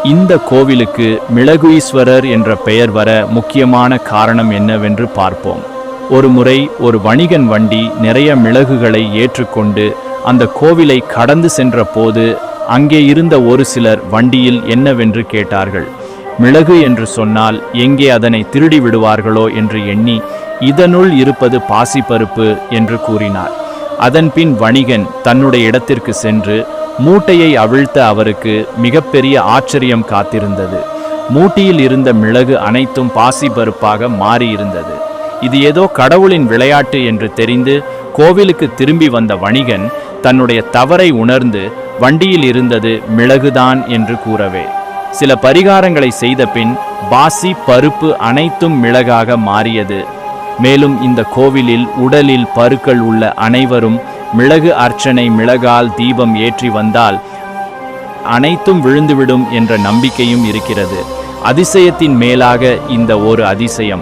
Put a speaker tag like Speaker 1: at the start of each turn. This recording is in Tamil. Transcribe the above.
Speaker 1: இந்த கோவிலுக்கு மிளகுஈஸ்வரர் என்ற பெயர் வர முக்கியமான காரணம் என்னவென்று பார்ப்போம். ஒரு முறை ஒரு வணிகன் வண்டி நிறைய மிளகுகளை ஏற்றுக்கொண்டு அந்த கோவிலை கடந்து சென்ற போது அங்கே இருந்த ஒரு சிலர் வண்டியில் என்னவென்று கேட்டார்கள். மிளகு என்று சொன்னால் எங்கே அதனை திருடி விடுவார்களோ என்று எண்ணி இதனுள் இருப்பது பாசிப்பருப்பு என்று கூறினார். அதன்பின் வணிகன் தன்னுடைய இடத்திற்கு சென்று மூட்டையை அவிழ்த்த அவருக்கு மிகப்பெரிய ஆச்சரியம் காத்திருந்தது. மூட்டையில் இருந்த மிளகு அனைத்தும் பாசிப்பருப்பாக மாறியிருந்தது. இது ஏதோ கடவுளின் விளையாட்டு என்று தெரிந்து கோவிலுக்கு திரும்பி வந்த வணிகன் தன்னுடைய தவறை உணர்ந்து வண்டியில் இருந்தது மிளகுதான் என்று கூறவே சில பரிகாரங்களை செய்த பின் பாசி பருப்பு அனைத்தும் மிளகாக மாறியது. மேலும் இந்த கோவிலில் உடலில் பருக்கள் உள்ள அனைவரும் மிளகு அர்ச்சனை மிளகால் தீபம் ஏற்றி வந்தால் அனைத்தும் விழுந்துவிடும் என்ற நம்பிக்கையும் இருக்கிறது. அதிசயத்தின் மேலாக இந்த ஒரு அதிசயம்.